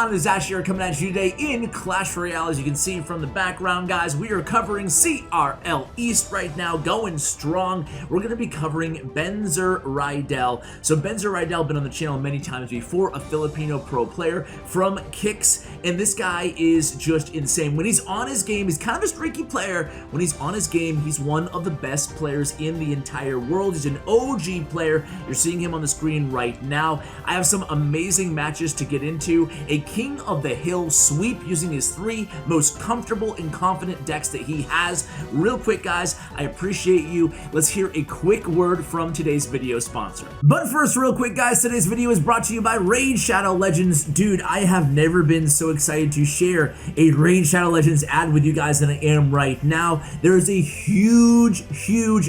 on? It is Ash here coming at you today in Clash Royale. As you can see from the background, guys, we are covering CRL East right now, going strong. We're going to be covering Benzer Rydell. So Benzer Rydell been on the channel many times before, a Filipino pro player from Kicks, and this guy is just insane. When he's on his game, he's kind of a streaky player. When he's on his game, he's one of the best players in the entire world. He's an OG player. You're seeing him on the screen right now. I have some amazing matches to get into. A King of the Hill sweep using his 3 most comfortable and confident decks that he has. Real quick, guys, I appreciate you. Let's hear a quick word from today's video sponsor. But first, real quick, guys, today's video is brought to you by Raid Shadow Legends. Dude, I have never been so excited to share a Raid Shadow Legends ad with you guys than I am right now. There is a huge,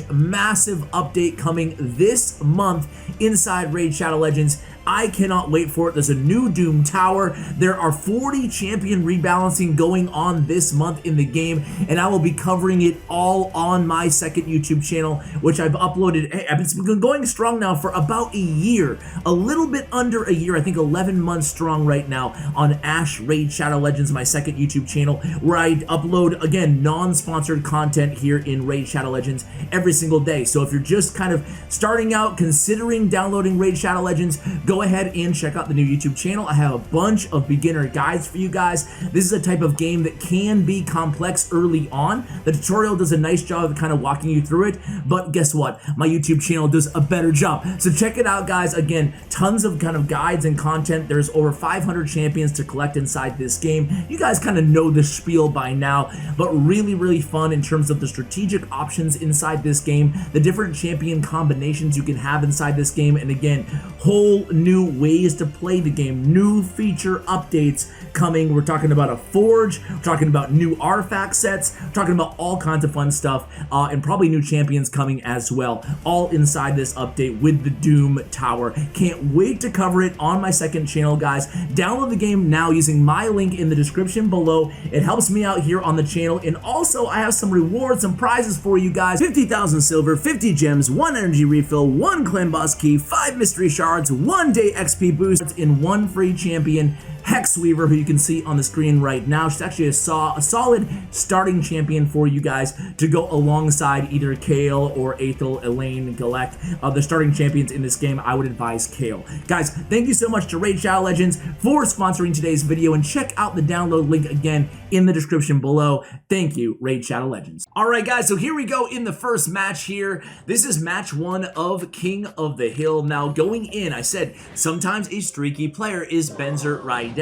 massive update coming this month inside Raid Shadow Legends. I cannot wait for it. There's a new Doom Tower. There are 40 champion rebalancing going on this month in the game, and I will be covering it all on my second YouTube channel, which I've uploaded. Hey, I've been going strong now for about a year, a little bit under a year, I think 11 months strong right now on Ash Raid Shadow Legends, my second YouTube channel, where I upload, again, non-sponsored content here in Raid Shadow Legends every single day. So if you're just kind of starting out, considering downloading Raid Shadow Legends, go ahead and check out the new YouTube channel. I have a bunch of beginner guides for you guys. This is a type of game that can be complex early on. The tutorial does a nice job of kind of walking you through it, but guess what? My YouTube channel does a better job. So check it out, guys. Again, tons of kind of guides and content. There's over 500 champions to collect inside this game. You guys kind of know the spiel by now, but really fun in terms of the strategic options inside this game, the different champion combinations you can have inside this game, and again, whole new ways to play the game, new feature updates coming. We're talking about a forge, we're talking about new artifact sets, we're talking about all kinds of fun stuff, and probably new champions coming as well, all inside this update with the Doom Tower. Can't wait to cover it on my second channel, guys. Download the game now using my link in the description below. It helps me out here on the channel, and also I have some rewards, some prizes for you guys. 50,000 silver, 50 gems, 1 energy refill, 1 clan boss key, 5 mystery shards, 1 day XP boost, in 1 free champion, Hexweaver, who you can see on the screen right now. She's actually a solid starting champion for you guys to go alongside either Kayle or Aethel, Elaine, Galek. The starting champions in this game, I would advise Kayle. Guys, thank you so much to Raid Shadow Legends for sponsoring today's video, and check out the download link again in the description below. Thank you, Raid Shadow Legends. All right, guys, so here we go in the first match here. This is match 1 of King of the Hill. Now, going in, I said sometimes a streaky player is Benzer Rydell.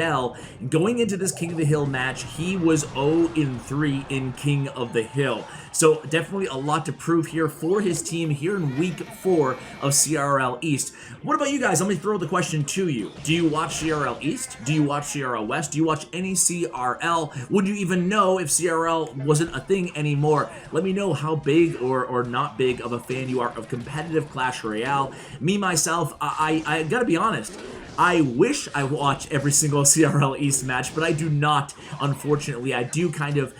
Going into this King of the Hill match, he was 0-3 in King of the Hill. So definitely a lot to prove here for his team here in week 4 of CRL East. What about you guys? Let me throw the question to you. Do you watch CRL East? Do you watch CRL West? Do you watch any CRL? Would you even know if CRL wasn't a thing anymore? Let me know how big or not big of a fan you are of competitive Clash Royale. Me, myself, I gotta be honest. I wish I watched every single CRL East match, but I do not, unfortunately. I do kind of,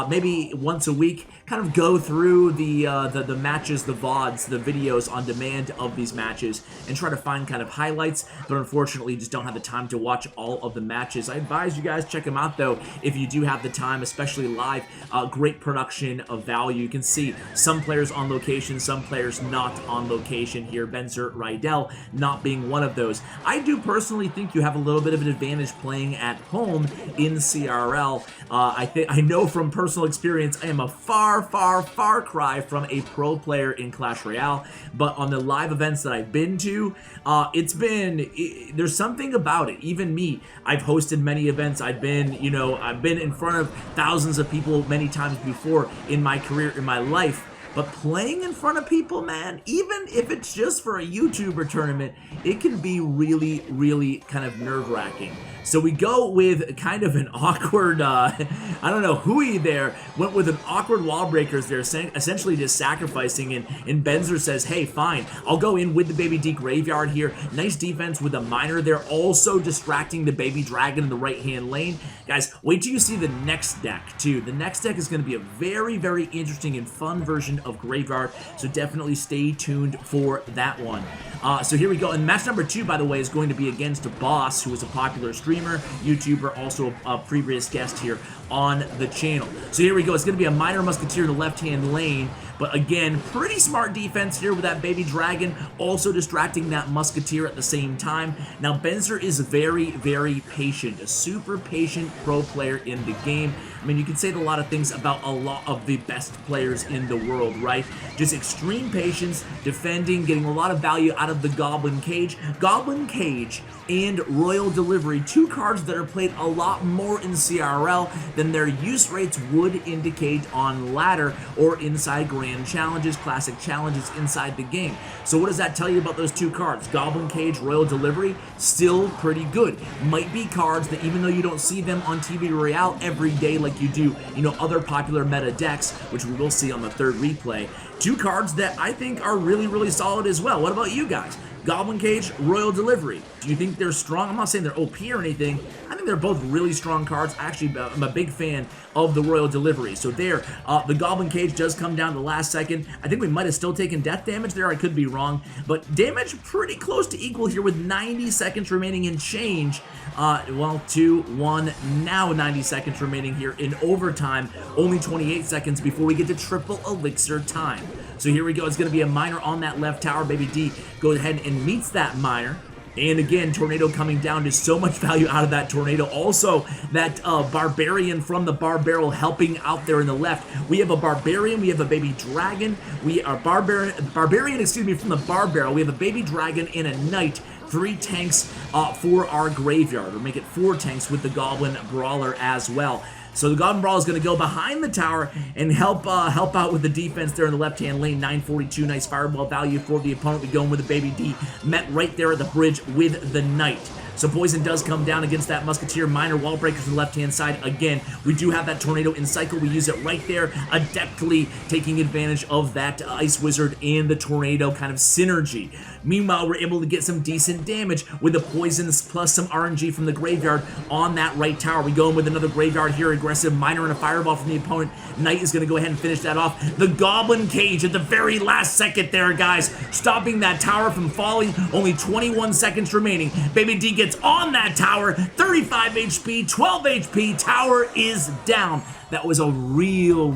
maybe once a week, kind of go through the matches, the VODs, the videos on demand of these matches, and try to find kind of highlights, but unfortunately just don't have the time to watch all of the matches. I advise you guys check them out, though, if you do have the time, especially live. Great production of value. You can see some players on location, some players not on location here. Benzer Rydell not being one of those. I do personally think you have a little bit of an advantage playing at home in CRL. I know from personal experience I am a far cry from a pro player in Clash Royale, but on the live events that I've been to, there's something about it. Even me, I've hosted many events. I've been in front of thousands of people many times before in my career, in my life. But playing in front of people, man, even if it's just for a YouTuber tournament, it can be really kind of nerve-wracking. So we go with kind of an awkward, I don't know, Hui there went with an awkward wall breakers there, essentially just sacrificing, and Benzer says, hey, fine, I'll go in with the Baby D Graveyard here. Nice defense with the Miner there, also distracting the Baby Dragon in the right-hand lane. Guys, wait till you see the next deck, too. The next deck is going to be a very interesting and fun version of Graveyard, so definitely stay tuned for that one. So here we go. And match number 2, by the way, is going to be against Boss, who is a popular streamer, YouTuber, also a previous guest here on the channel. So here we go. It's going to be a Miner Musketeer in the left-hand lane. But again, pretty smart defense here with that Baby Dragon, also distracting that Musketeer at the same time. Now, Benzer is very, very patient, a super patient pro player in the game. I mean, you can say a lot of things about a lot of the best players in the world, right? Just extreme patience, defending, getting a lot of value out of the Goblin Cage. Goblin Cage and Royal Delivery, 2 cards that are played a lot more in CRL than their use rates would indicate on ladder or inside Grand Challenges, Classic Challenges inside the game. So what does that tell you about those 2 cards? Goblin Cage, Royal Delivery, still pretty good. Might be cards that even though you don't see them on TV Royale every day like you do, you know, other popular meta decks, which we will see on the 3rd replay, 2 cards that I think are really, really solid as well. What about you guys? Goblin Cage, Royal Delivery. Do you think they're strong? I'm not saying they're OP or anything. I think they're both really strong cards. Actually, I'm a big fan of the Royal Delivery. So there, the Goblin Cage does come down to the last second. I think we might have still taken death damage there. I could be wrong. But damage pretty close to equal here with 90 seconds remaining in change. Well, 2, 1, now 90 seconds remaining here in overtime. Only 28 seconds before we get to triple elixir time. So here we go. It's going to be a Miner on that left tower. Baby D goes ahead and meets that Miner. And again, Tornado coming down. Just so much value out of that Tornado. Also, that Barbarian from the Barbarrel helping out there in the left. We have a Barbarian. We have a Baby Dragon. We are Barbarian, excuse me, from the Barbarrel. We have a Baby Dragon and a Knight. 3 tanks for our graveyard. Or make it 4 tanks with the Goblin Brawler as well. So the Goblin Brawler is going to go behind the tower and help out with the defense there in the left-hand lane. 942, nice fireball value for the opponent. We go in with the Baby D, met right there at the bridge with the Knight. So Poison does come down against that Musketeer. Miner Wall Breakers on the left-hand side. Again, we do have that Tornado in cycle. We use it right there, adeptly taking advantage of that Ice Wizard and the Tornado kind of synergy. Meanwhile, we're able to get some decent damage with the Poisons plus some RNG from the Graveyard on that right tower. We go in with another Graveyard here, aggressive Miner and a Fireball from the opponent. Knight is going to go ahead and finish that off. The Goblin Cage at the very last second there, guys, stopping that tower from falling. Only 21 seconds remaining. Baby D gets on that tower, 35 HP, 12 HP, tower is down. That was a real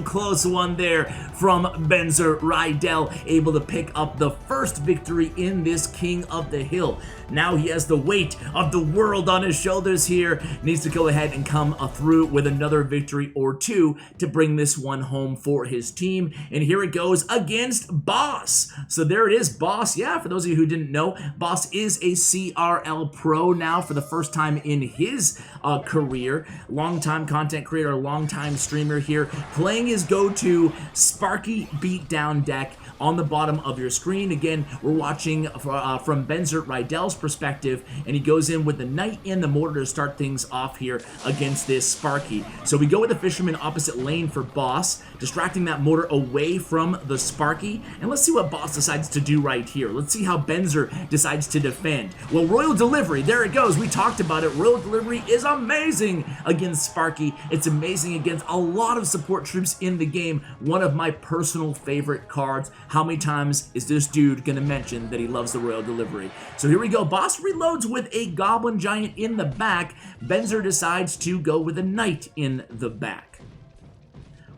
close one there from Benzer Rydell, able to pick up the first victory in this King of the Hill. Now he has the weight of the world on his shoulders here. Needs to go ahead and come through with another victory or 2 to bring this one home for his team. And here it goes against Boss. So there it is, Boss. Yeah, for those of you who didn't know, Boss is a CRL pro now for the first time in his career. Long-time content creator, long-time streamer here, playing his go-to Sparky beatdown deck on the bottom of your screen. Again, we're watching from Benzer Rydell's perspective, and he goes in with the Knight and the Mortar to start things off here against this Sparky. So we go with the Fisherman opposite lane for Boss, distracting that Mortar away from the Sparky, and let's see what Boss decides to do right here. Let's see how Benzer decides to defend. Well, Royal Delivery, there it goes. We talked about it. Royal Delivery is amazing against Sparky. It's amazing against a lot of support troops in the game. One of my personal favorite cards. How many times is this dude gonna mention that he loves the Royal Delivery? So here we go. Boss reloads with a Goblin Giant in the back. Benzer decides to go with a Knight in the back.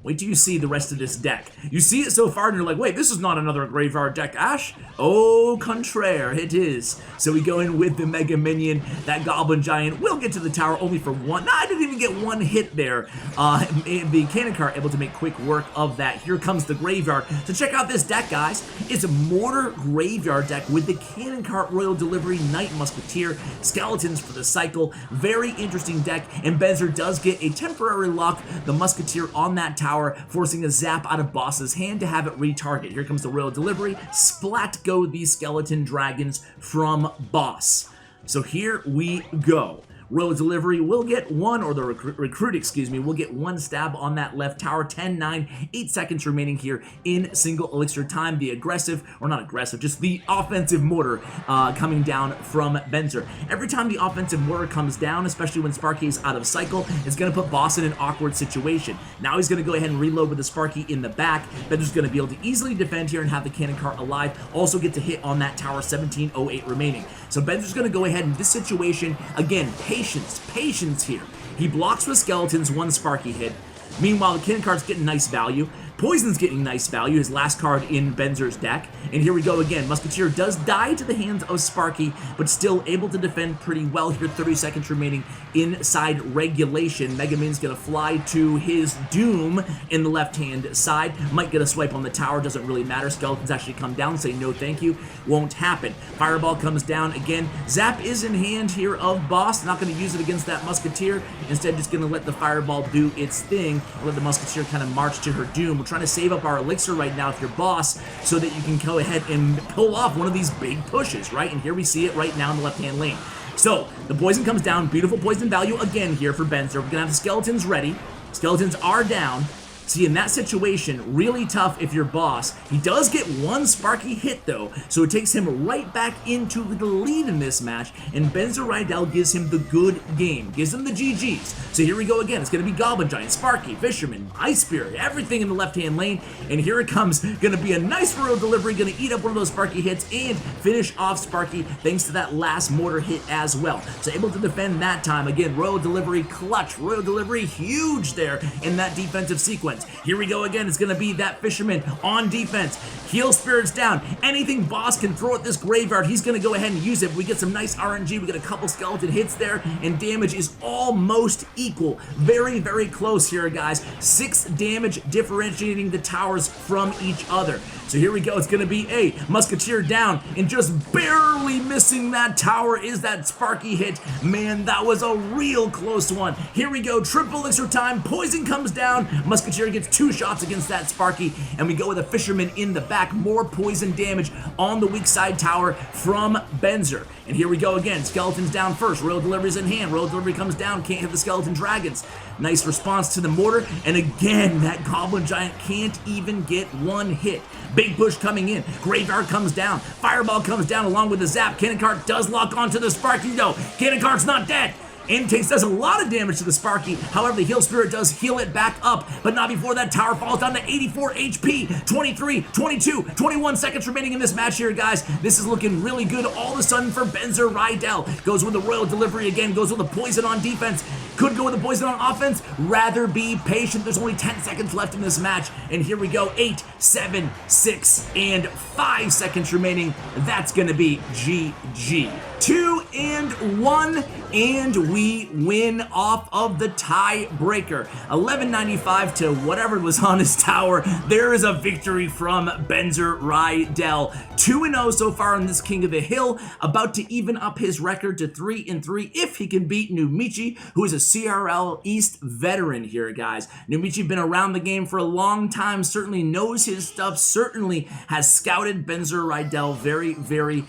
Wait till you see the rest of this deck. You see it so far and you're like, wait, this is not another Graveyard deck, Ash. Au contraire, it is. So we go in with the Mega Minion. That Goblin Giant will get to the tower only for 1. No, I didn't even get 1 hit there. The Cannon Cart able to make quick work of that. Here comes the Graveyard. So check out this deck, guys. It's a Mortar Graveyard deck with the Cannon Cart, Royal Delivery, Knight Musketeer, Skeletons for the cycle. Very interesting deck, and Benzer does get a temporary lock, the Musketeer on that tower, forcing a zap out of Boss's hand to have it retarget. Here comes the Royal Delivery. Splat go the Skeleton Dragons from Boss. So here we go. Royal Delivery will get one, or the recruit, excuse me, will get one stab on that left tower. 10-9, 8 seconds remaining here in single elixir time. The aggressive, or not aggressive, just the offensive mortar coming down from Benzer. Every time the offensive mortar comes down, especially when Sparky is out of cycle, it's going to put Boss in an awkward situation. Now he's going to go ahead and reload with the Sparky in the back. Benzer's going to be able to easily defend here and have the cannon cart alive. Also get to hit on that tower. 17:08 remaining. So Benzer's going to go ahead in this situation. Again, patience here. He blocks with skeletons, one Sparky hit. Meanwhile, the cannon cart's getting nice value. Poison's getting nice value, his last card in Benzer's deck. And here we go again. Musketeer does die to the hands of Sparky, but still able to defend pretty well here. 30 seconds remaining inside regulation. Mega Man's going to fly to his doom in the left-hand side. Might get a swipe on the tower, doesn't really matter. Skeletons actually come down, say no thank you. Won't happen. Fireball comes down again. Zap is in hand here of Boss. Not going to use it against that Musketeer. Instead, just going to let the Fireball do its thing. Let the Musketeer kind of march to her doom. We're trying to save up our elixir right now if you're Boss, so that you can go ahead and pull off one of these big pushes, right? And here we see it right now in the left-hand lane. So, the poison comes down. Beautiful poison value again here for Benzer. We're going to have the skeletons ready. Skeletons are down. See, in that situation, really tough if you're Boss. He does get one Sparky hit, though, so it takes him right back into the lead in this match, and Benzer Rydell gives him the good game, gives him the GGs. So here we go again. It's going to be Goblin Giant, Sparky, Fisherman, Ice Spirit, everything in the left-hand lane, and here it comes. Going to be a nice Royal Delivery, going to eat up one of those Sparky hits and finish off Sparky thanks to that last mortar hit as well. So able to defend that time. Again, Royal Delivery clutch. Royal Delivery huge there in that defensive sequence. Here we go again. It's going to be that Fisherman on defense. Heal Spirits down. Anything Boss can throw at this graveyard, he's going to go ahead and use it. We get some nice RNG. We get a couple skeleton hits there, and damage is almost equal. Very, very close here, guys. 6 damage differentiating the towers from each other. So here we go. It's going to be a Musketeer down, and just barely missing that tower is that Sparky hit. Man, that was a real close one. Here we go. Triple elixir time. Poison comes down. Musketeer gets 2 shots against that Sparky, and we go with a Fisherman in the back. More poison damage on the weak side tower from Benzer. And here we go again. Skeletons down first. Royal Delivery's in hand. Royal Delivery comes down. Can't hit the Skeleton Dragons. Nice response to the mortar. And again, that Goblin Giant can't even get one hit. Big push coming in. Graveyard comes down. Fireball comes down along with the Zap. Cannon Cart does lock onto the Sparky though. Cannon Cart's not dead. Intake does a lot of damage to the Sparky. However, the Heal Spirit does heal it back up, but not before that tower falls down to 84 HP. 23, 22, 21 seconds remaining in this match here, guys. This is looking really good all of a sudden for Benzer Rydell. Goes with the Royal Delivery again, goes with the poison on defense. Could go with the poison on offense. Rather be patient. There's only 10 seconds left in this match. And here we go. 8, 7, 6, and 5 seconds remaining. That's going to be GG. 2 and 1, and we win off of the tiebreaker. 1195 to whatever was on his tower. There is a victory from Benzer Rydell. 2-0 so far on this King of the Hill. About to even up his record to 3-3 if he can beat Numichi, who is a CRL East veteran here, guys. Numichi been around the game for a long time, certainly knows his stuff, certainly has scouted Benzer Rydell very, very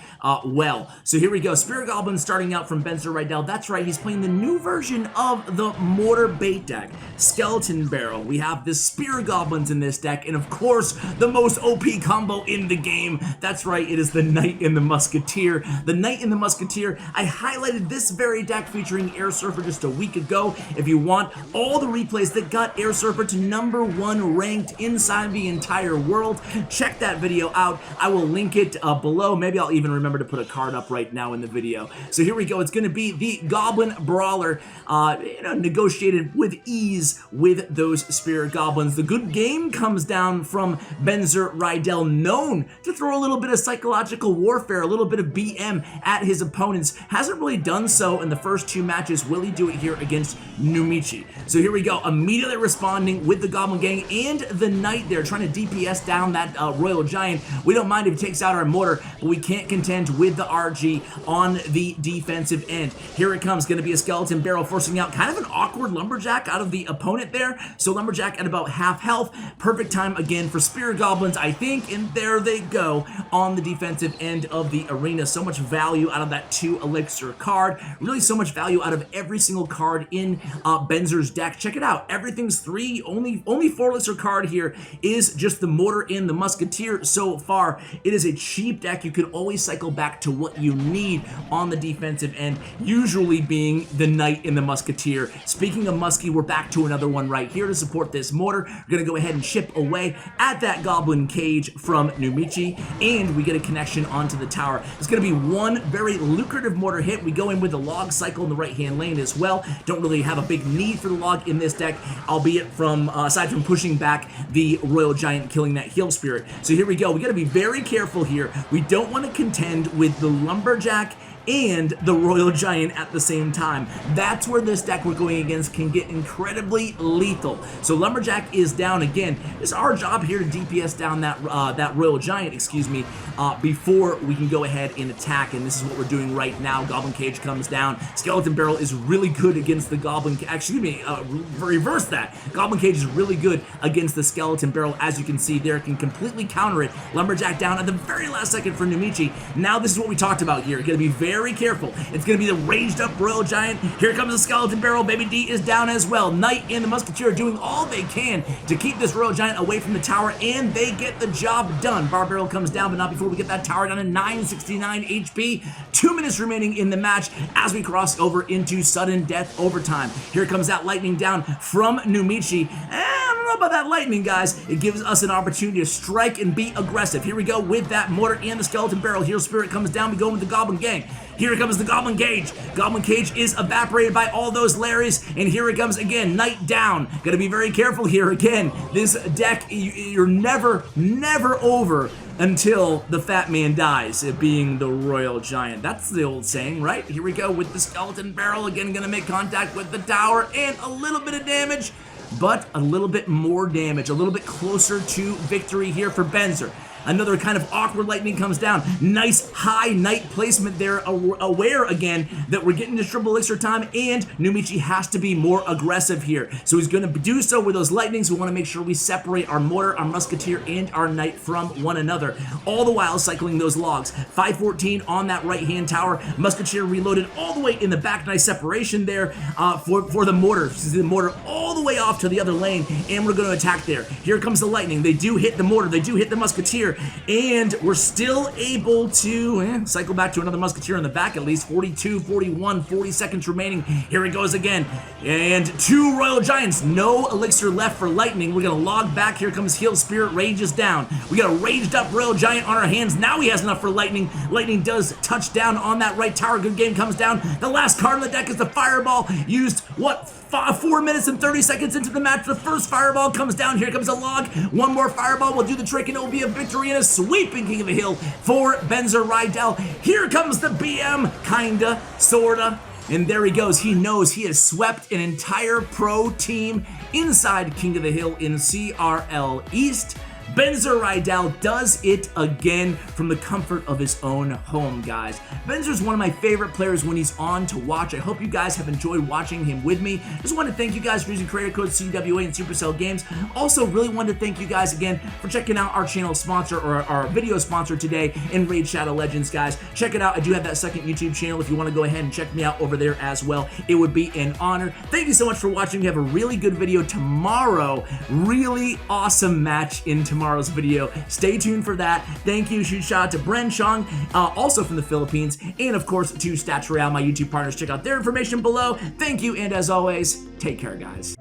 well. So here we go. Spirit Goblin starting out from Benzer Rydell. That's right, he's playing the new version of the Mortar Bait deck. Skeleton Barrel. We have the Spirit Goblins in this deck, and of course, the most OP combo in the game. That's right, it is the Knight and the Musketeer. The Knight and the Musketeer. I highlighted this very deck featuring Air Surfer just a week ago. If you want all the replays that got Air Surfer to #1 ranked inside the entire world, check that video out. I will link it below. Maybe I'll even remember to put a card up right now in the video. So here we go. It's going to be the Goblin Brawler, negotiated with ease with those Spirit Goblins. The good game comes down from Benzer Rydell, known to throw a little bit of psychological warfare, a little bit of BM at his opponents. Hasn't really done so in the first 2 matches. Will he do it here against Numichi? So here we go. Immediately responding with the Goblin Gang and the Knight there, trying to DPS down that Royal Giant. We don't mind if he takes out our mortar, but we can't contend with the RG on the defensive end. Here it comes. Going to be a Skeleton Barrel forcing out kind of an awkward Lumberjack out of the opponent there. So Lumberjack at about half health. Perfect time again for Spirit Goblins, I think, and there they go on on the defensive end of the arena. So much value out of that 2 elixir card. Really so much value out of every single card in Benzer's deck. Check it out. Everything's 3. Only 4 elixir card here is just the mortar and the musketeer so far. It is a cheap deck. You can always cycle back to what you need on the defensive end, usually being the knight and the musketeer. Speaking of muskie, we're back to another one right here to support this mortar. We're going to go ahead and chip away at that goblin cage from Numichi, and we get a connection onto the tower. It's going to be one very lucrative mortar hit. We go in with the log cycle in the right-hand lane as well. Don't really have a big need for the log in this deck, albeit from aside from pushing back the Royal Giant, killing that Heal Spirit. So here we go. We got to be very careful here. We don't want to contend with the Lumberjack and the Royal Giant at the same time. That's where this deck we're going against can get incredibly lethal. So Lumberjack is down again. It's our job here to DPS down that Royal Giant, excuse me, before we can go ahead and attack, and this is what we're doing right now. Goblin Cage comes down. Skeleton Barrel is really good against the Goblin, excuse me, reverse that. Goblin Cage is really good against the Skeleton Barrel, as you can see there. It can completely counter it. Lumberjack down at the very last second for Numichi. Now this is what we talked about here. Gonna be very careful. It's going to be the raged up Royal Giant. Here comes the Skeleton Barrel. Baby D is down as well. Knight and the Musketeer are doing all they can to keep this Royal Giant away from the tower, and they get the job done. Bar Barrel comes down, but not before we get that tower down to 969 HP. 2 minutes remaining in the match as we cross over into sudden death overtime. Here comes that lightning down from Numichi. I don't know about that lightning, guys. It gives us an opportunity to strike and be aggressive. Here we go with that mortar and the Skeleton Barrel. Heal Spirit comes down. We go with the Goblin Gang. Here comes the Goblin Cage. Goblin Cage is evaporated by all those Larrys, and here it comes again. Knight down. Gotta be very careful here again. This deck, you're never over until the fat man dies, it being the Royal Giant. That's the old saying, right? Here we go with the Skeleton Barrel. Again, gonna make contact with the tower, and a little bit of damage, but a little bit more damage. A little bit closer to victory here for Benzer. Another kind of awkward lightning comes down. Nice high Knight placement there, aware again that we're getting this triple elixir time, and Numichi has to be more aggressive here. So he's going to do so with those lightnings. We want to make sure we separate our mortar, our musketeer, and our knight from one another, all the while cycling those logs. 514 on that right-hand tower. Musketeer reloaded all the way in the back. Nice separation there for the mortar. The mortar all the way off to the other lane, and we're going to attack there. Here comes the lightning. They do hit the mortar. They do hit the musketeer. And we're still able to cycle back to another musketeer in the back, at least 42, 41, 40 seconds remaining. Here it goes again. And 2 Royal Giants. No elixir left for lightning. We're going to log back. Here comes Heal Spirit. Rages down. We got a raged up Royal Giant on our hands. Now he has enough for lightning. Lightning does touch down on that right tower. Good game comes down. The last card on the deck is the Fireball. Used, what, 4 minutes and 30 seconds into the match. The first Fireball comes down. Here comes a log. One more Fireball will do the trick, and it will be a victory and a sweeping King of the Hill for Benzer Rydell. Here comes the BM, kinda, sorta. And there he goes. He knows he has swept an entire pro team inside King of the Hill in CRL East. Benzer Rydell does it again from the comfort of his own home, guys. Benzer's one of my favorite players when he's on to watch. I hope you guys have enjoyed watching him with me. Just want to thank you guys for using creator code CWA and Supercell Games. Also, really wanted to thank you guys again for checking out our channel sponsor, or our video sponsor today in Raid Shadow Legends, guys. Check it out. I do have that second YouTube channel if you want to go ahead and check me out over there as well. It would be an honor. Thank you so much for watching. We have a really good video tomorrow. Really awesome match in tomorrow's video. Stay tuned for that. Thank you. Shoot shout out to Bren Chong, also from the Philippines, and of course to Stats Royale, my YouTube partners. Check out their information below. Thank you, and as always, take care, guys.